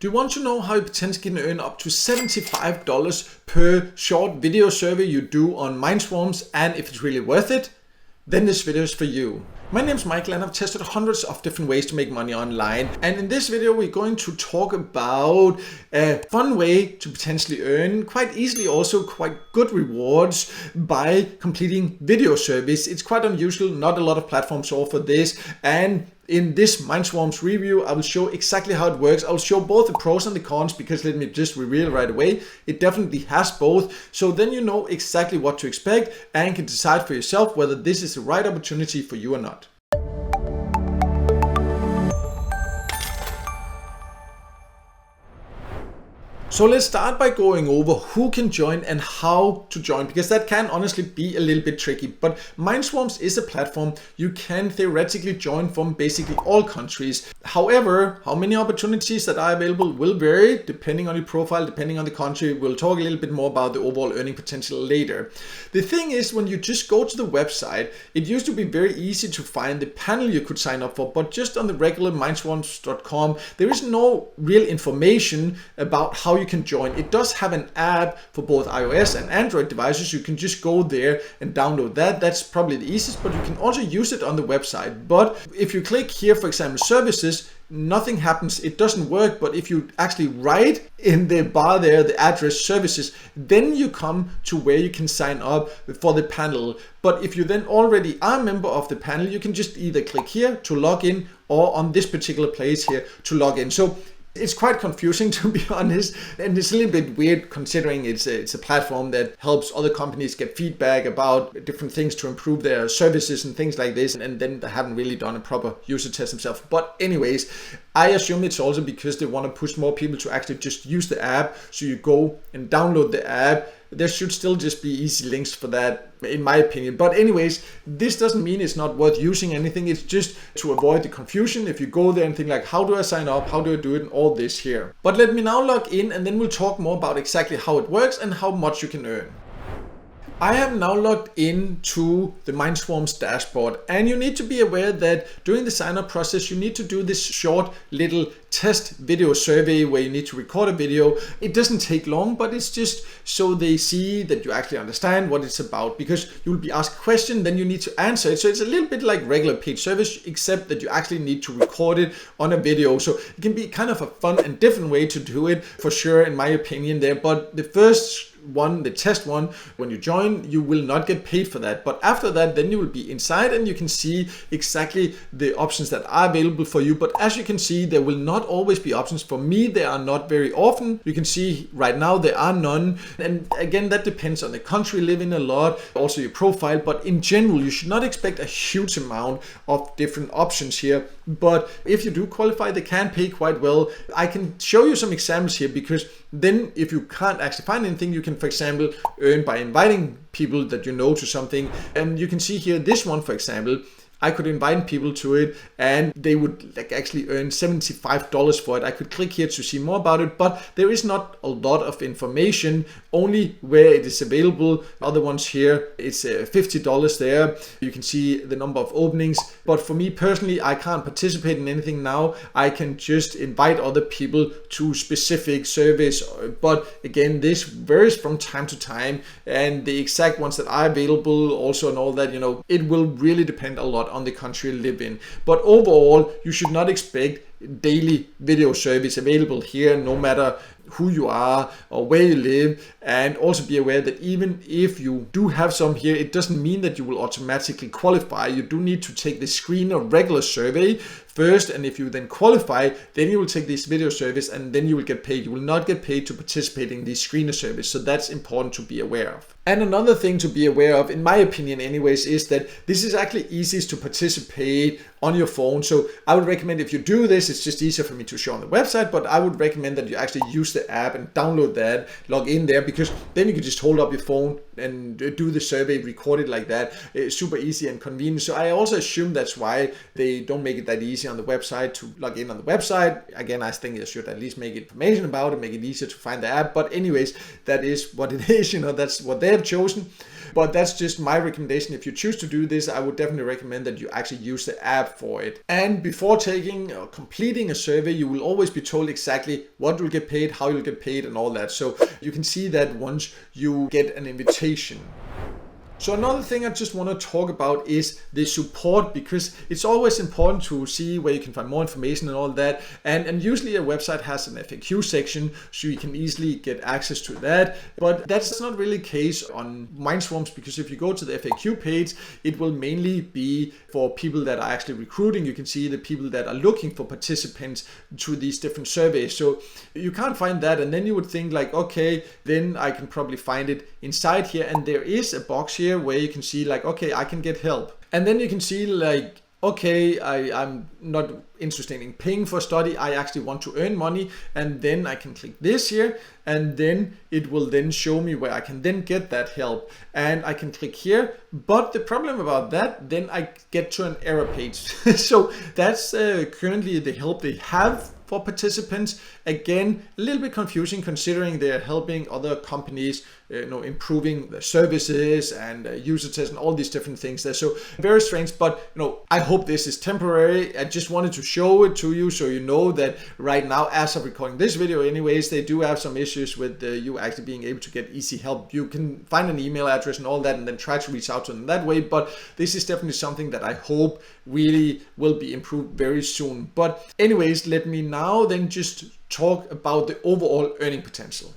Do you want to know how you potentially can earn up to $75 per short video survey you do on MindSwarms, and if it's really worth it? Then this video is for you. My name is Michael and I've tested hundreds of different ways to make money online, and in this video we're going to talk about a fun way to potentially earn quite easily also quite good rewards by completing video surveys. It's quite unusual, not a lot of platforms offer this, and in this MindSwarms review, I will show exactly how it works. I'll show both the pros and the cons, because let me just reveal right away, it definitely has both. So then you know exactly what to expect and can decide for yourself whether this is the right opportunity for you or not. So let's start by going over who can join and how to join, because that can honestly be a little bit tricky. But MindSwarms is a platform you can theoretically join from basically all countries. However, how many opportunities that are available will vary depending on your profile, depending on the country. We'll talk a little bit more about the overall earning potential later. The thing is, when you just go to the website, it used to be very easy to find the panel you could sign up for, but just on the regular MindSwarms.com, there is no real information about how you can join. It does have an app for both iOS and Android devices. You can just go there and download that. That's probably the easiest, but you can also use it on the website. But if you click here, for example, services, nothing happens. It doesn't work. But if you actually write in the bar there the address services, then you come to where you can sign up for the panel. But if you then already are a member of the panel, you can just either click here to log in or on this particular place here to log in. So it's quite confusing, to be honest, and it's a little bit weird considering it's a platform that helps other companies get feedback about different things to improve their services and things like this, and then they haven't really done a proper user test themselves. But anyways, I assume it's also because they want to push more people to actually just use the app. So you go and download the app. There should still just be easy links for that, in my opinion. But anyways, this doesn't mean it's not worth using anything. It's just to avoid the confusion. If you go there and think like, how do I sign up? How do I do it? And all this here. But let me now log in, and then we'll talk more about exactly how it works and how much you can earn. I have now logged into the MindSwarms dashboard, and you need to be aware that during the sign up process, you need to do this short little test video survey where you need to record a video. It doesn't take long, but it's just so they see that you actually understand what it's about, because you will be asked a question, then you need to answer it. So it's a little bit like regular paid service, except that you actually need to record it on a video. So it can be kind of a fun and different way to do it, for sure, in my opinion there. But the first one, the test one, when you join, you will not get paid for that. But after that, then you will be inside and you can see exactly the options that are available for you. But as you can see, there will not always be options. For me, there are not very often. You can see right now there are none. And again, that depends on the country you live in a lot, also your profile. But in general, you should not expect a huge amount of different options here. But if you do qualify, they can pay quite well. I can show you some examples here, because then if you can't actually find anything, you can, for example, earn by inviting people that you know to something. And you can see here, this one, for example, I could invite people to it and they would actually earn $75 for it. I could click here to see more about it, but there is not a lot of information, only where it is available. Other ones here, it's $50 there. You can see the number of openings. But for me personally, I can't participate in anything now. I can just invite other people to specific surveys. But again, this varies from time to time, and the exact ones that are available also and all that, it will really depend a lot on the country you live in. But overall, you should not expect daily video surveys available here, no matter who you are or where you live. And also be aware that even if you do have some here, it doesn't mean that you will automatically qualify. You do need to take the screener regular survey first, and if you then qualify, then you will take these video surveys and then you will get paid. You will not get paid to participate in these screener surveys, so that's important to be aware of. And another thing to be aware of, in my opinion anyways, is that this is actually easiest to participate on your phone. So I would recommend, if you do this, it's just easier for me to show on the website, but I would recommend that you actually use the app and download that, log in there, because then you can just hold up your phone and do the survey, record it like that. It's super easy and convenient. So I also assume that's why they don't make it that easy on the website to log in on the website. Again, I think they should at least make information about it, make it easier to find the app. But anyways, that is what it is. That's what they have chosen. But that's just my recommendation. If you choose to do this, I would definitely recommend that you actually use the app for it. And before taking or completing a survey, you will always be told exactly what you'll get paid, how you'll get paid, and all that. So you can see that once you get an invitation. So another thing I just want to talk about is the support, because it's always important to see where you can find more information and all that. And usually a website has an FAQ section, so you can easily get access to that. But that's not really the case on MindSwarms, because if you go to the FAQ page, it will mainly be for people that are actually recruiting. You can see the people that are looking for participants to these different surveys. So you can't find that, and then you would think like, okay, then I can probably find it inside here. And there is a box here where you can see like, okay, I can get help. And then you can see like, okay, I'm not interested in paying for a study, I actually want to earn money. And then I can click this here, and then it will then show me where I can then get that help. And I can click here, but the problem about that, then I get to an error page. So that's currently the help they have for participants. Again, a little bit confusing considering they're helping other companies, improving their services and user tests and all these different things there. So very strange, but I hope this is temporary. I just wanted to show it to you so you know that right now, as of recording this video anyways, they do have some issues with you actually being able to get easy help. You can find an email address and all that and then try to reach out to them that way, but this is definitely something that I hope really will be improved very soon. But anyways, let me now then just talk about the overall earning potential.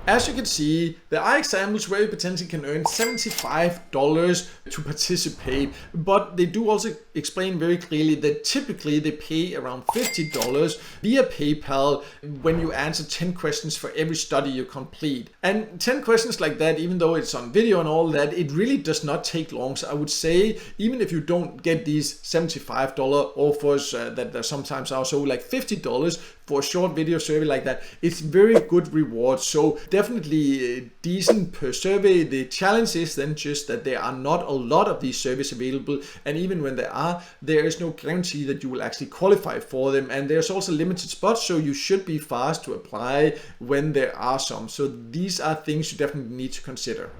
As you can see, there are examples where you potentially can earn $75 to participate, but they do also explain very clearly that typically they pay around $50 via PayPal when you answer 10 questions for every study you complete. And 10 questions like that, even though it's on video and all that, it really does not take long. So I would say, even if you don't get these $75 offers that there sometimes are, so like $50 for a short video survey like that, it's very good reward. So definitely decent per survey. The challenge is then just that there are not a lot of these surveys available, and even when there are, there is no guarantee that you will actually qualify for them, and there's also limited spots, so you should be fast to apply when there are some. So these are things you definitely need to consider.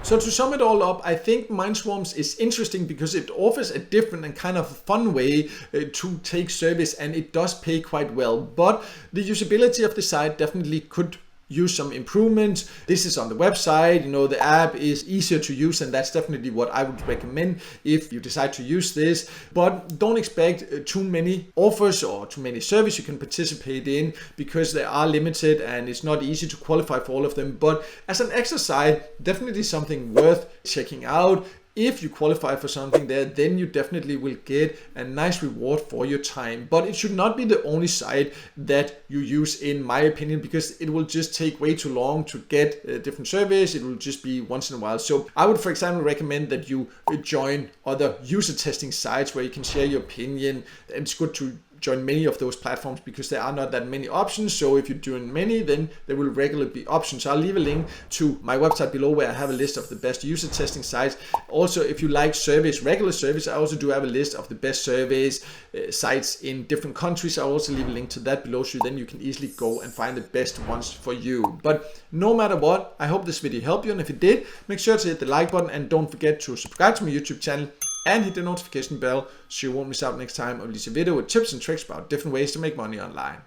So to sum it all up, I think MindSwarms is interesting because it offers a different and kind of fun way to take surveys, and it does pay quite well. But the usability of the site definitely could use some improvements. This is on the website, the app is easier to use, and that's definitely what I would recommend if you decide to use this. But don't expect too many offers or too many surveys you can participate in, because they are limited and it's not easy to qualify for all of them. But as an exercise, definitely something worth checking out. If you qualify for something there, then you definitely will get a nice reward for your time. But it should not be the only site that you use, in my opinion, because it will just take way too long to get different surveys. It will just be once in a while. So I would, for example, recommend that you join other user testing sites where you can share your opinion. And it's good to join many of those platforms because there are not that many options. So if you're doing many, then there will regularly be options. So I'll leave a link to my website below where I have a list of the best user testing sites. Also, if you like surveys, regular surveys, I also do have a list of the best surveys sites in different countries. I'll also leave a link to that below, so then you can easily go and find the best ones for you. But no matter what, I hope this video helped you, and if it did, make sure to hit the like button and don't forget to subscribe to my YouTube channel and hit the notification bell so you won't miss out next time I release a video with tips and tricks about different ways to make money online.